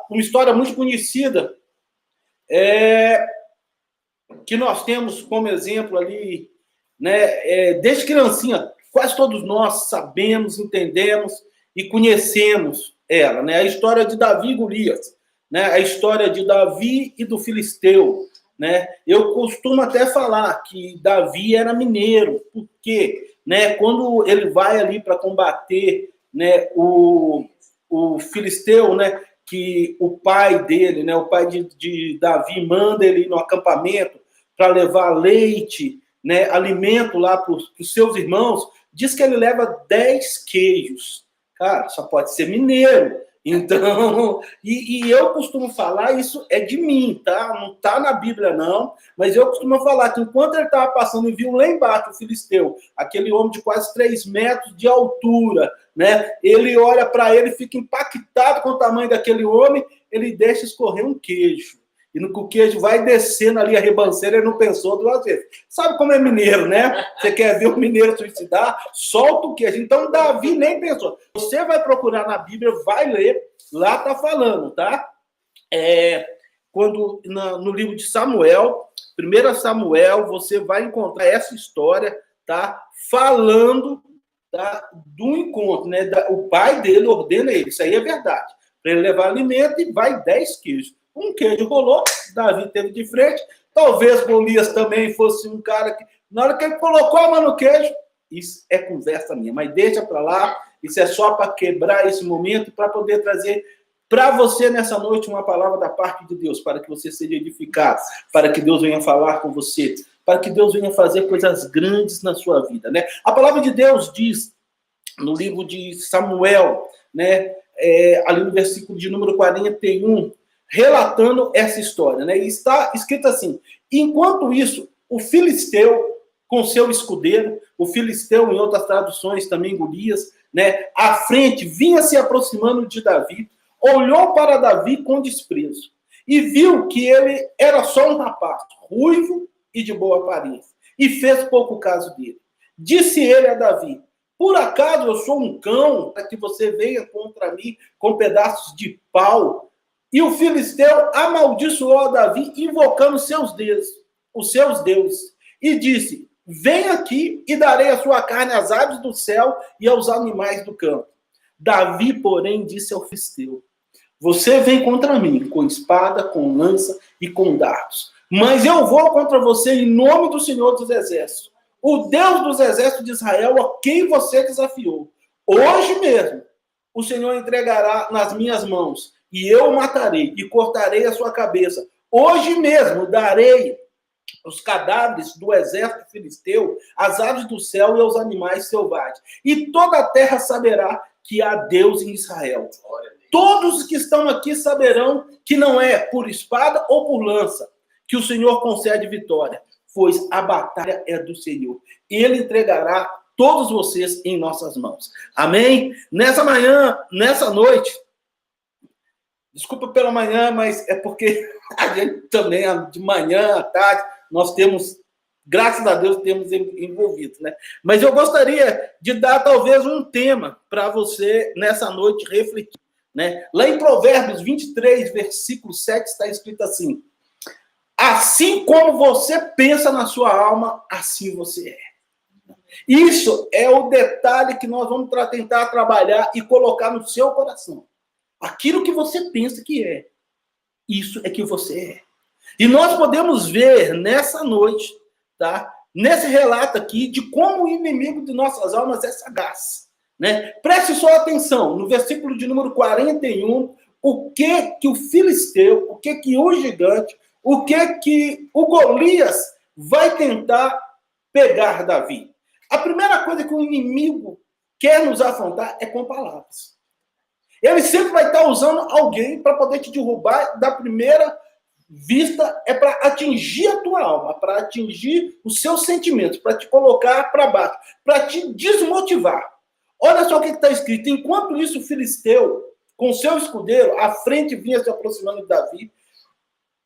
uma história muito conhecida, que nós temos como exemplo ali, né? Desde criancinha, quase todos nós sabemos, entendemos e conhecemos ela, né? A história de Davi e Golias, né? A história de Davi e do Filisteu, né? Eu costumo até falar que Davi era mineiro, porque, né, quando ele vai ali para combater, né, o Filisteu, né, que o pai dele, né, o pai de Davi, manda ele ir no acampamento para levar leite, né, alimento lá para os seus irmãos, diz que ele leva 10 queijos. Cara, só pode ser mineiro. Então, e eu costumo falar, isso é de mim, tá? Não tá na Bíblia, não, mas eu costumo falar que enquanto ele estava passando e viu lá embaixo o Filisteu, aquele homem de quase 3 metros de altura, né? Ele olha para ele, fica impactado com o tamanho daquele homem, ele deixa escorrer um queijo. E no que o queijo vai descendo ali a ribanceira, ele não pensou 2 vezes. Sabe como é mineiro, né? Você quer ver o mineiro suicidar? Solta o queijo. Então, Davi nem pensou. Você vai procurar na Bíblia, vai ler, lá tá falando, tá? Quando no livro de Samuel, 1 Samuel, você vai encontrar essa história, tá? Falando, tá, do encontro, né? O pai dele ordena ele, isso aí é verdade. Para ele levar alimento e vai 10 queijos. Um queijo rolou, Davi teve de frente. Talvez Golias também fosse um cara que, na hora que ele colocou a mão no queijo, isso é conversa minha, mas deixa para lá. Isso é só para quebrar esse momento, para poder trazer para você nessa noite uma palavra da parte de Deus, para que você seja edificado, para que Deus venha falar com você, para que Deus venha fazer coisas grandes na sua vida, né? A palavra de Deus diz no livro de Samuel, né? Ali no versículo de número 41, relatando essa história, né? E está escrito assim: enquanto isso, o Filisteu, com seu escudeiro, o Filisteu, em outras traduções também, Golias, né? À frente, vinha se aproximando de Davi, olhou para Davi com desprezo e viu que ele era só um rapaz, ruivo e de boa aparência, e fez pouco caso dele. Disse ele a Davi: por acaso eu sou um cão para que você venha contra mim com pedaços de pau? E o Filisteu amaldiçoou a Davi, invocando os seus deuses, e disse: vem aqui e darei a sua carne às aves do céu e aos animais do campo. Davi, porém, disse ao Filisteu: você vem contra mim com espada, com lança e com dardos, mas eu vou contra você em nome do Senhor dos Exércitos, o Deus dos exércitos de Israel, a quem você desafiou. Hoje mesmo o Senhor entregará nas minhas mãos, e eu o matarei e cortarei a sua cabeça. Hoje mesmo darei os cadáveres do exército filisteu às aves do céu e aos animais selvagens. E toda a terra saberá que há Deus em Israel. Todos os que estão aqui saberão que não é por espada ou por lança que o Senhor concede vitória, pois a batalha é do Senhor. Ele entregará todos vocês em nossas mãos. Amém? Nessa manhã, nessa noite, desculpa pela manhã, mas é porque a gente também, de manhã, à tarde, nós temos, graças a Deus, temos envolvido, né? Mas eu gostaria de dar, talvez, um tema para você, nessa noite, refletir, né? Lá em Provérbios 23, versículo 7, está escrito assim: assim como você pensa na sua alma, assim você é. Isso é o detalhe que nós vamos tentar trabalhar e colocar no seu coração. Aquilo que você pensa que é, isso é que você é. E nós podemos ver nessa noite, tá? Nesse relato aqui, de como o inimigo de nossas almas é sagaz, né? Preste só atenção, no versículo de número 41, o que o Filisteu, o que o gigante, o que o Golias vai tentar pegar Davi. A primeira coisa que o inimigo quer nos afrontar é com palavras. Ele sempre vai estar usando alguém para poder te derrubar. Da primeira vista, é para atingir a tua alma, para atingir os seus sentimentos, para te colocar para baixo, para te desmotivar. Olha só o que está escrito: enquanto isso, o Filisteu, com seu escudeiro, à frente vinha se aproximando de Davi.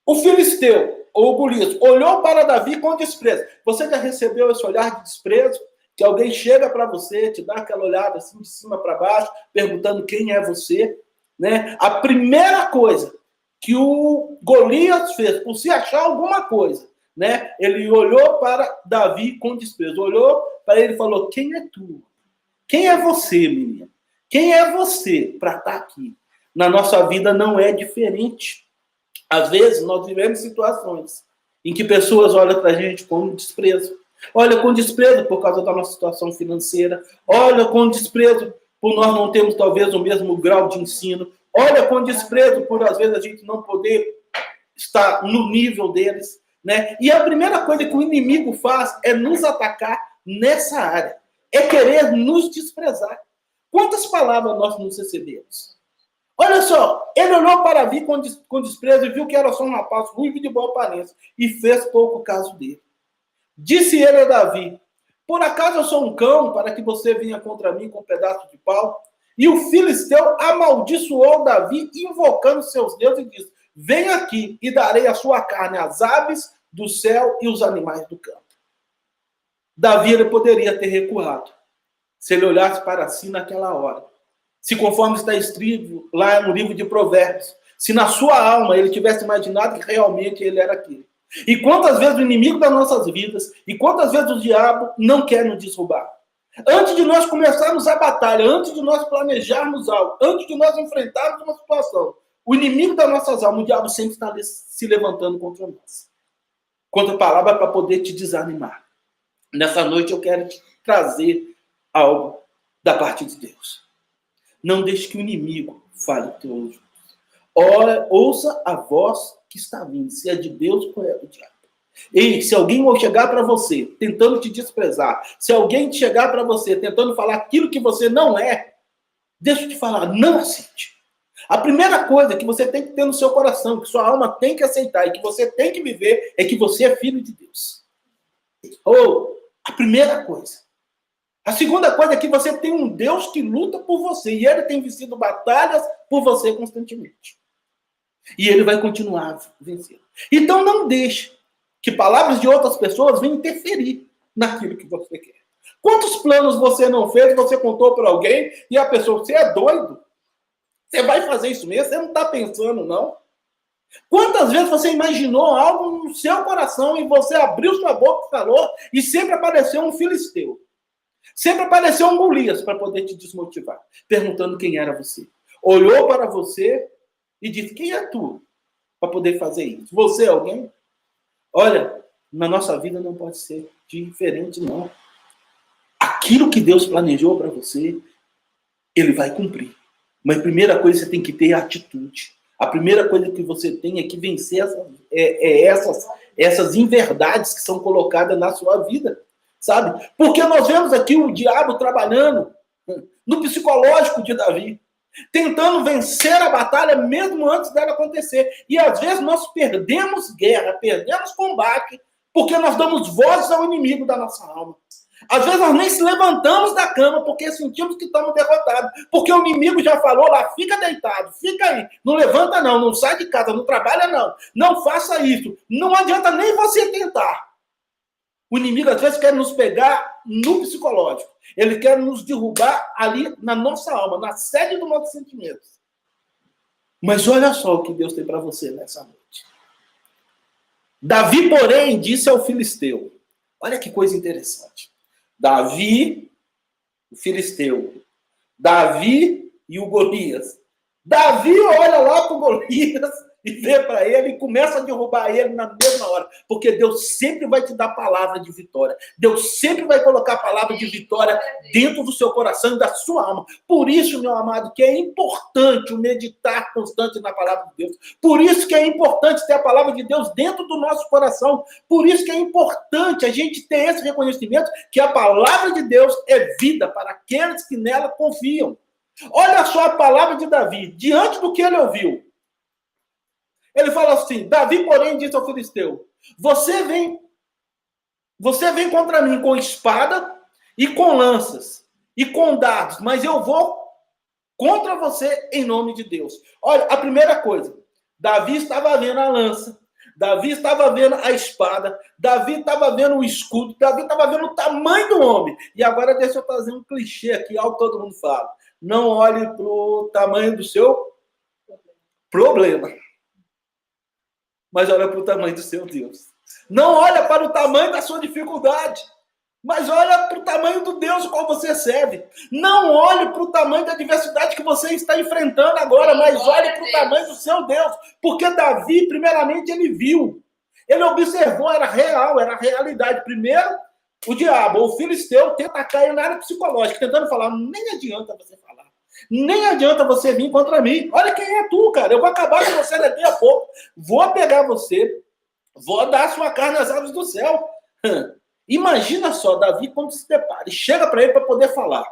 O Filisteu, ou Golias, olhou para Davi com desprezo. Você já recebeu esse olhar de desprezo? Que alguém chega para você, te dá aquela olhada assim de cima para baixo, perguntando quem é você, né? A primeira coisa que o Golias fez, por se achar alguma coisa, né? Ele olhou para Davi com desprezo, olhou para ele e falou: quem é tu? Quem é você, menino? Quem é você para estar aqui? Na nossa vida não é diferente. Às vezes nós vivemos situações em que pessoas olham para a gente com desprezo. Olha com desprezo por causa da nossa situação financeira. Olha com desprezo por nós não termos talvez o mesmo grau de ensino. Olha com desprezo por às vezes a gente não poder estar no nível deles, né? E a primeira coisa que o inimigo faz é nos atacar nessa área. É querer nos desprezar. Quantas palavras nós nos recebemos? Olha só, ele olhou para Davi com desprezo e viu que era só um rapaz ruivo de boa aparência e fez pouco caso dele. Disse ele a Davi: por acaso eu sou um cão para que você venha contra mim com um pedaço de pau? E o filisteu amaldiçoou Davi, invocando seus deuses, e disse: venha aqui e darei a sua carne às aves do céu e os animais do campo. Davi ele poderia ter recuado, se ele olhasse para si naquela hora. Se conforme está escrito lá no livro de Provérbios, se na sua alma ele tivesse imaginado que realmente ele era aquele. E quantas vezes o inimigo das nossas vidas, e quantas vezes o diabo não quer nos derrubar. Antes de nós começarmos a batalha, antes de nós planejarmos algo, antes de nós enfrentarmos uma situação, o inimigo das nossas almas, o diabo sempre está se levantando contra nós. Contra a palavra para poder te desanimar. Nessa noite eu quero te trazer algo da parte de Deus. Não deixe que o inimigo fale teu ouvido. Ora, ouça a voz que está vindo. Se é de Deus ou é do diabo. E se alguém chegar para você tentando te desprezar, se alguém chegar para você tentando falar aquilo que você não é, deixa eu te falar, não aceite. A primeira coisa que você tem que ter no seu coração, que sua alma tem que aceitar e que você tem que viver, é que você é filho de Deus. Ou a primeira coisa. A segunda coisa é que você tem um Deus que luta por você. E ele tem vencido batalhas por você constantemente. E ele vai continuar vencendo. Então não deixe que palavras de outras pessoas venham interferir naquilo que você quer. Quantos planos você não fez, você contou para alguém e a pessoa, você é doido? Você vai fazer isso mesmo? Você não está pensando, não? Quantas vezes você imaginou algo no seu coração e você abriu sua boca e falou e sempre apareceu um filisteu? Sempre apareceu um Golias para poder te desmotivar, perguntando quem era você. Olhou para você e disse: quem é tu para poder fazer isso? Você é alguém? Olha, na nossa vida não pode ser diferente, não. Aquilo que Deus planejou para você, ele vai cumprir. Mas a primeira coisa que você tem que ter é atitude. A primeira coisa que você tem é que vencer essas inverdades que são colocadas na sua vida. Sabe? Porque nós vemos aqui o diabo trabalhando no psicológico de Davi, tentando vencer a batalha mesmo antes dela acontecer. E às vezes nós perdemos guerra, perdemos combate, porque nós damos voz ao inimigo da nossa alma. Às vezes nós nem se levantamos da cama porque sentimos que estamos derrotados. Porque o inimigo já falou lá: fica deitado, fica aí. Não levanta não, não sai de casa, não trabalha não. Não faça isso. Não adianta nem você tentar. O inimigo, às vezes, quer nos pegar no psicológico. Ele quer nos derrubar ali na nossa alma, na sede dos nossos sentimentos. Mas olha só o que Deus tem para você nessa noite. Davi, porém, disse ao filisteu. Olha que coisa interessante. Davi, o filisteu. Davi e o Golias. Davi olha lá para o Golias e vê para ele e começa a derrubar ele na mesma hora. Porque Deus sempre vai te dar palavra de vitória. Deus sempre vai colocar a palavra de vitória dentro do seu coração e da sua alma. Por isso, meu amado, que é importante o meditar constante na palavra de Deus. Por isso que é importante ter a palavra de Deus dentro do nosso coração. Por isso que é importante a gente ter esse reconhecimento que a palavra de Deus é vida para aqueles que nela confiam. Olha só a palavra de Davi, diante do que ele ouviu. Ele fala assim: Davi, porém, disse ao filisteu: você vem contra mim com espada e com lanças e com dardos, mas eu vou contra você em nome de Deus. Olha, a primeira coisa, Davi estava vendo a lança, Davi estava vendo a espada, Davi estava vendo o escudo, Davi estava vendo o tamanho do homem. E agora deixa eu trazer um clichê aqui, algo que todo mundo fala: não olhe para o tamanho do seu problema. Mas olha para o tamanho do seu Deus. Não olha para o tamanho da sua dificuldade, mas olha para o tamanho do Deus qual você serve. Não olhe para o tamanho da adversidade que você está enfrentando agora, mas olhe para o tamanho do seu Deus. Porque Davi, primeiramente, ele viu. Ele observou, era real, era realidade. Primeiro, o diabo, o filisteu, tenta cair na área psicológica, tentando falar, nem adianta você falar. Nem adianta você vir contra mim. Olha quem é tu, cara. Eu vou acabar com você daqui a pouco. Vou pegar você. Vou dar a sua carne às aves do céu. Imagina só, Davi, quando se depara e chega para ele para poder falar.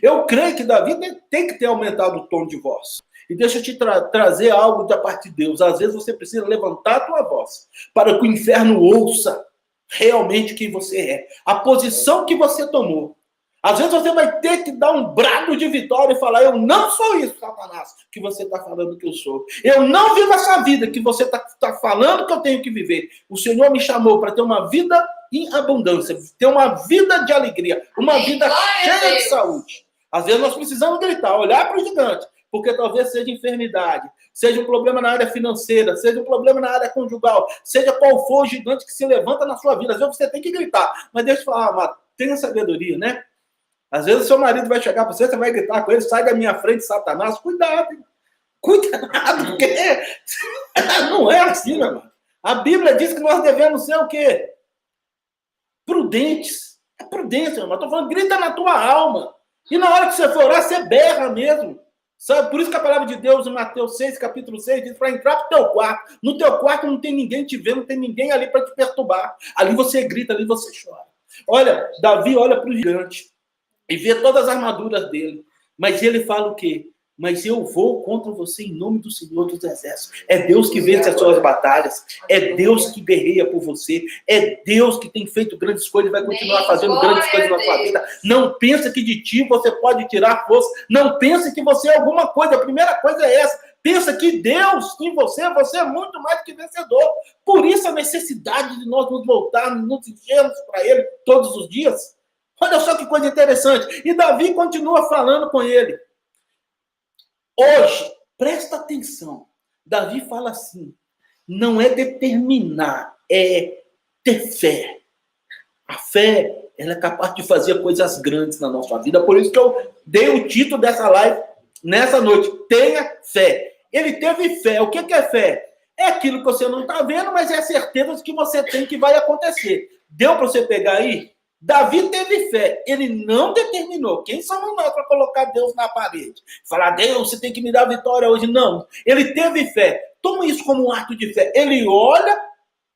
Eu creio que Davi tem que ter aumentado o tom de voz. E deixa eu te trazer algo da parte de Deus. Às vezes você precisa levantar a tua voz para que o inferno ouça realmente quem você é. A posição que você tomou. Às vezes você vai ter que dar um brado de vitória e falar, eu não sou isso, Satanás, que você está falando que eu sou. Eu não vivo essa vida que você está falando que eu tenho que viver. O Senhor me chamou para ter uma vida em abundância, ter uma vida de alegria, uma vida cheia de saúde. Às vezes nós precisamos gritar, olhar para o gigante, porque talvez seja enfermidade, seja um problema na área financeira, seja um problema na área conjugal, seja qual for o gigante que se levanta na sua vida. Às vezes você tem que gritar, mas deixa eu falar, amado, tenha sabedoria, né? Às vezes o seu marido vai chegar para você, você vai gritar com ele, sai da minha frente, Satanás. Cuidado, cuidado, porque não é assim, meu irmão. A Bíblia diz que nós devemos ser o quê? Prudentes. É prudência, meu irmão. Estou falando, grita na tua alma. E na hora que você for orar, você berra mesmo. Sabe? Por isso que a palavra de Deus, em Mateus 6, capítulo 6, diz para entrar para o teu quarto. No teu quarto não tem ninguém te vendo, não tem ninguém ali para te perturbar. Ali você grita, ali você chora. Olha, Davi olha para o gigante e vê todas as armaduras dele. Mas ele fala o quê? Mas eu vou contra você em nome do Senhor dos Exércitos. É Deus que vence as suas batalhas. É Deus que guerreia por você. É Deus que tem feito grandes coisas e vai continuar fazendo grandes coisas na sua vida. Não pensa que de ti você pode tirar força. Não pensa que você é alguma coisa. A primeira coisa é essa. Pensa que Deus em você é muito mais do que vencedor. Por isso a necessidade de nós nos voltarmos, nos enchermos para Ele todos os dias. Olha só que coisa interessante. E Davi continua falando com ele. Hoje, presta atenção. Davi fala assim, não é determinar, é ter fé. A fé, ela é capaz de fazer coisas grandes na nossa vida. Por isso que eu dei o título dessa live nessa noite. Tenha fé. Ele teve fé. O que é fé? É aquilo que você não está vendo, mas é a certeza de que você tem que vai acontecer. Deu para você pegar aí? Davi teve fé, ele não determinou. Quem somos nós para colocar Deus na parede? Falar, Deus, você tem que me dar vitória hoje. Não, ele teve fé. Toma isso como um ato de fé. Ele olha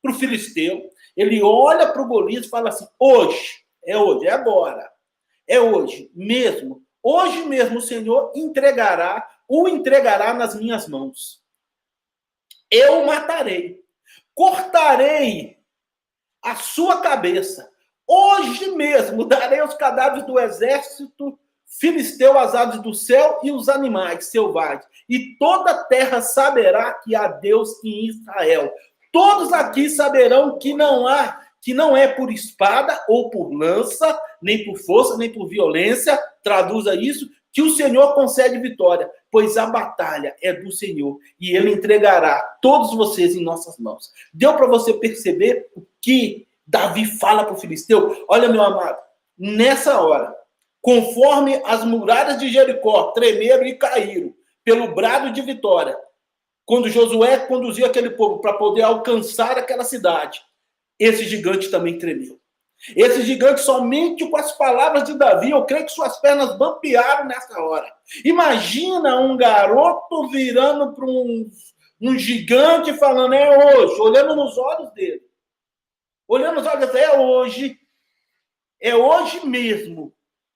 para o filisteu, ele olha para o Golias e fala assim, hoje, é agora, é hoje mesmo. Hoje mesmo o Senhor o entregará nas minhas mãos. Eu o matarei, cortarei a sua cabeça. Hoje mesmo darei os cadáveres do exército filisteu às aves do céu e os animais selvagens. E toda a terra saberá que há Deus em Israel. Todos aqui saberão que não é por espada ou por lança, nem por força, nem por violência, traduza isso, que o Senhor concede vitória, pois a batalha é do Senhor e Ele entregará todos vocês em nossas mãos. Deu para você perceber o que Davi fala para o filisteu? Olha, meu amado, nessa hora, conforme as muralhas de Jericó tremeram e caíram pelo brado de vitória, quando Josué conduziu aquele povo para poder alcançar aquela cidade, esse gigante também tremeu. Esse gigante, somente com as palavras de Davi, eu creio que suas pernas bampearam nessa hora. Imagina um garoto virando para um gigante falando, é hoje, olhando nos olhos dele. Olhando nos olhos dele, é hoje mesmo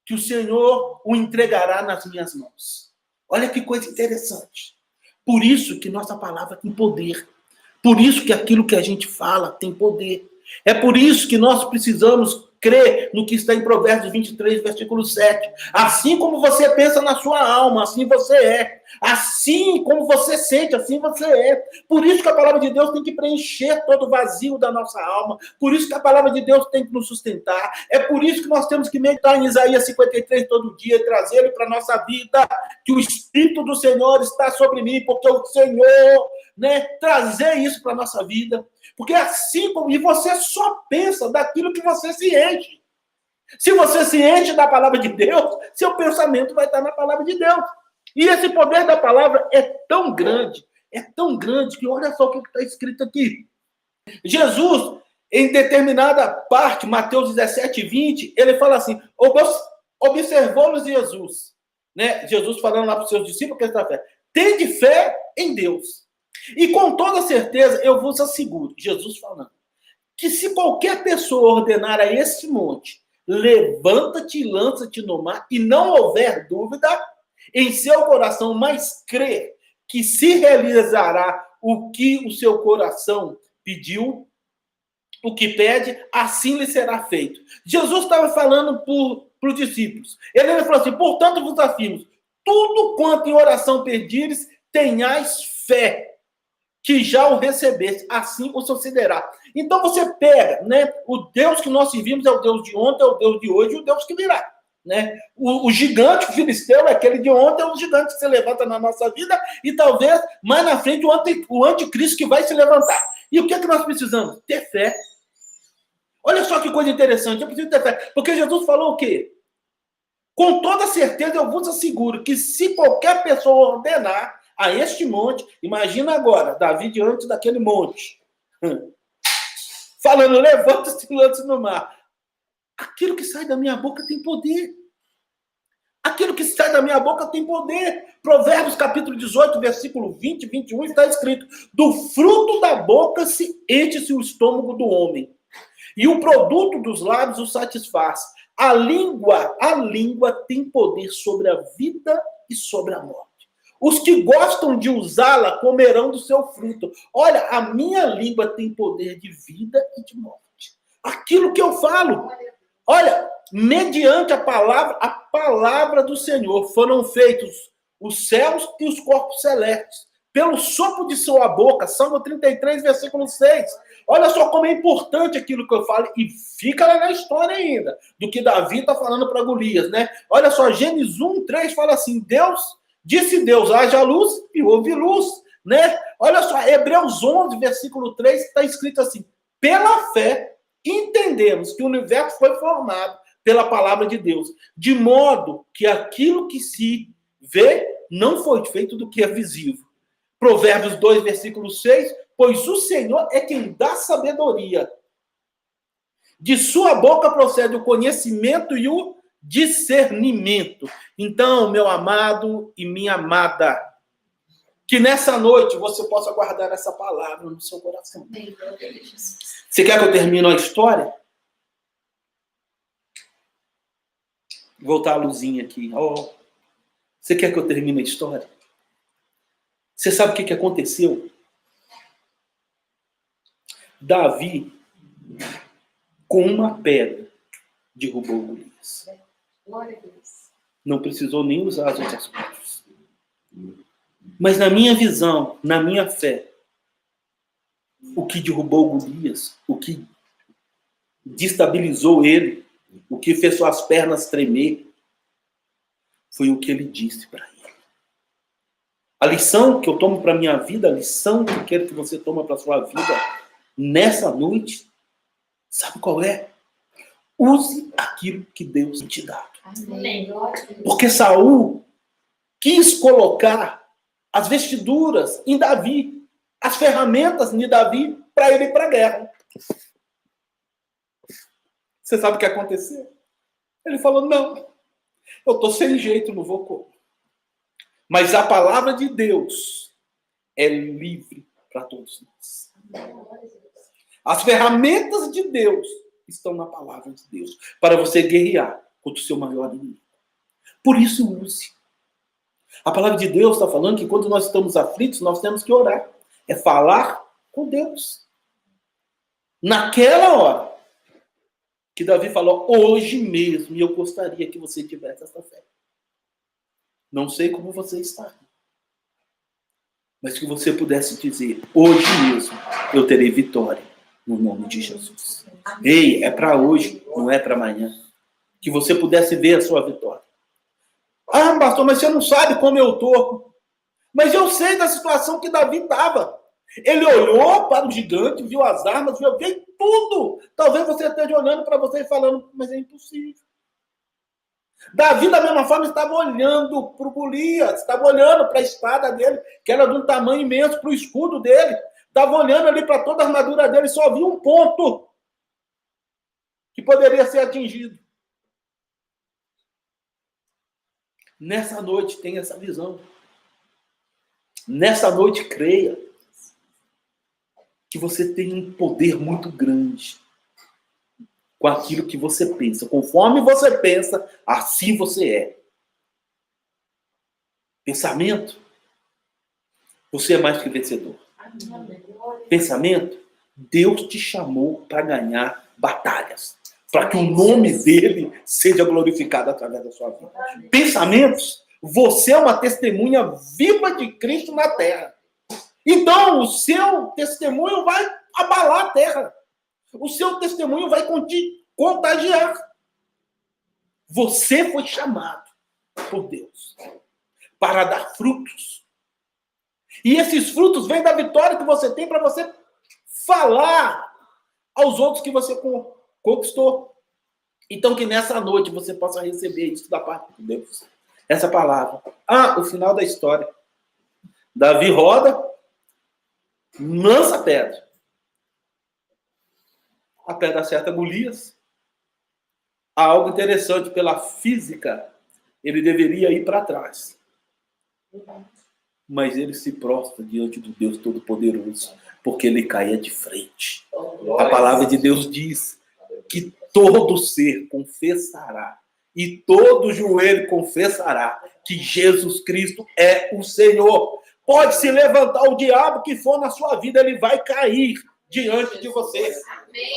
que o Senhor o entregará nas minhas mãos. Olha que coisa interessante. Por isso que nossa palavra tem poder. Por isso que aquilo que a gente fala tem poder. É por isso que nós precisamos crer no que está em Provérbios 23, versículo 7. Assim como você pensa na sua alma, assim você é. Assim como você sente, assim você é. Por isso que a palavra de Deus tem que preencher todo o vazio da nossa alma. Por isso que a palavra de Deus tem que nos sustentar. É por isso que nós temos que meditar em Isaías 53 todo dia e trazer ele para a nossa vida. Que o Espírito do Senhor está sobre mim, porque o Senhor, né, trazer isso para a nossa vida. Porque assim como... E você só pensa daquilo que você se enche. Se você se enche da palavra de Deus, seu pensamento vai estar na palavra de Deus. E esse poder da palavra é tão grande que olha só o que está escrito aqui. Jesus, em determinada parte, Mateus 17, 20, ele fala assim, observou-los Jesus, né? Jesus falando lá para os seus discípulos que está fé. Tende fé em Deus. E com toda certeza, eu vos asseguro, Jesus falando, que se qualquer pessoa ordenar a este monte, levanta-te e lança-te no mar, e não houver dúvida em seu coração, mas crer que se realizará o que o seu coração pediu, o que pede, assim lhe será feito. Jesus estava falando para os discípulos. Ele falou assim, portanto vos afirmo, tudo quanto em oração pedires, tenhais fé, que já o recebeste, assim o sucederá. Então você pega, né? O Deus que nós servimos é o Deus de ontem, é o Deus de hoje e o Deus que virá. Né? O gigante, o filisteu, é aquele de ontem, é o gigante que se levanta na nossa vida e talvez mais na frente o anticristo que vai se levantar. E o que é que nós precisamos? Ter fé. Olha só que coisa interessante, eu preciso ter fé. Porque Jesus falou o quê? Com toda certeza eu vos asseguro que se qualquer pessoa ordenar a este monte, imagina agora, Davi diante daquele monte, falando, levanta-se e lança no mar. Aquilo que sai da minha boca tem poder. Aquilo que sai da minha boca tem poder. Provérbios capítulo 18, versículo 20, 21, está escrito, do fruto da boca se enche-se o estômago do homem, e o produto dos lábios o satisfaz. A língua tem poder sobre a vida e sobre a morte. Os que gostam de usá-la comerão do seu fruto. Olha, a minha língua tem poder de vida e de morte. Aquilo que eu falo. Olha, mediante a palavra do Senhor foram feitos os céus e os corpos celestes. Pelo sopro de sua boca, Salmo 33, versículo 6. Olha só como é importante aquilo que eu falo, e fica lá na história ainda, do que Davi está falando para Golias, né? Olha só, Gênesis 1, 3 fala assim, disse Deus, haja luz e houve luz, né? Olha só, Hebreus 11, versículo 3, está escrito assim, pela fé, entendemos que o universo foi formado pela palavra de Deus, de modo que aquilo que se vê não foi feito do que é visível. Provérbios 2, versículo 6, pois o Senhor é quem dá sabedoria. De sua boca procede o conhecimento e o discernimento. Então, meu amado e minha amada, que nessa noite você possa guardar essa palavra no seu coração. Você quer que eu termine a história? Vou voltar a luzinha aqui. Você quer que eu termine a história? Você sabe o que aconteceu? Davi, com uma pedra, derrubou Golias. Não precisou nem usar as outras coisas. Mas na minha visão, na minha fé, o que derrubou Golias, o que destabilizou ele, o que fez suas pernas tremer, foi o que ele disse para ele. A lição que eu tomo para a minha vida, a lição que eu quero que você tome para a sua vida nessa noite, sabe qual é? Use aquilo que Deus te dá. Porque Saul quis colocar as vestiduras em Davi, as ferramentas de Davi para ele ir para a guerra. Você sabe o que aconteceu? Ele falou, não, eu estou sem jeito, não vou comer. Mas a palavra de Deus é livre para todos nós. As ferramentas de Deus estão na palavra de Deus para você guerrear contra o seu maior inimigo. Por isso, use. A palavra de Deus está falando que quando nós estamos aflitos, nós temos que orar. É falar com Deus. Naquela hora que Davi falou, hoje mesmo, eu gostaria que você tivesse essa fé. Não sei como você está. mas que você pudesse dizer, hoje mesmo eu terei vitória, no nome de Jesus. Ei, é para hoje, não é para amanhã. Que você pudesse ver a sua vitória. Ah, pastor, mas você não sabe como eu estou. Mas eu sei da situação que Davi estava. Ele olhou para o gigante, viu as armas, viu tudo. Talvez você esteja olhando para você e falando, mas é impossível. Davi, da mesma forma, estava olhando para o Golias, estava olhando para a espada dele, que era de um tamanho imenso, para o escudo dele. Estava olhando ali para toda a armadura dele, só via um ponto que poderia ser atingido. Nessa noite, tenha essa visão. Nessa noite, creia que você tem um poder muito grande com aquilo que você pensa. Conforme você pensa, assim você é. Pensamento, você é mais que vencedor. Pensamento, Deus te chamou para ganhar batalhas, para que o nome dele seja glorificado através da sua vida. Pensamentos, você é uma testemunha viva de Cristo na terra. Então, o seu testemunho vai abalar a terra. O seu testemunho vai contagiar. Você foi chamado por Deus para dar frutos. E esses frutos vêm da vitória que você tem para você falar aos outros que você conquistou. Então, que nessa noite você possa receber isso da parte de Deus. Essa palavra. O final da história. Davi roda, lança a pedra. A pedra acerta Golias. Há algo interessante, pela física, ele deveria ir para trás. Mas ele se prostra diante do Deus Todo-Poderoso, porque ele caía de frente. A palavra de Deus diz que todo ser confessará e todo joelho confessará que Jesus Cristo é o Senhor. Pode se levantar o diabo que for na sua vida, ele vai cair diante de você.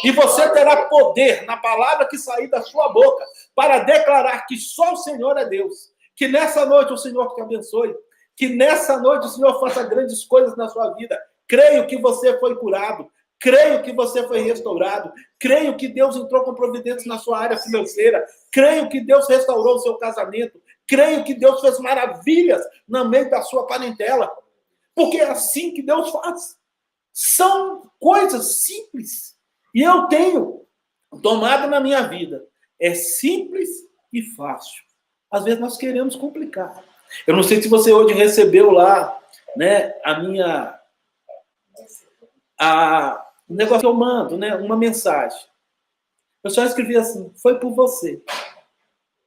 E você terá poder na palavra que sair da sua boca para declarar que só o Senhor é Deus. Que nessa noite o Senhor te abençoe. Que nessa noite o Senhor faça grandes coisas na sua vida. Creio que você foi curado. Creio que você foi restaurado. Creio que Deus entrou com providências na sua área financeira. Creio que Deus restaurou o seu casamento. Creio que Deus fez maravilhas no meio da sua parentela. Porque é assim que Deus faz. São coisas simples. E eu tenho tomado na minha vida. É simples e fácil. Às vezes nós queremos complicar. Eu não sei se você hoje recebeu lá, né, o negócio que eu mando, né, uma mensagem. Eu só escrevi assim, foi por você.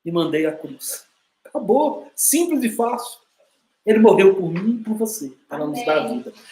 E mandei a cruz. Acabou. Simples e fácil. Ele morreu por mim e por você, para nos dar a vida.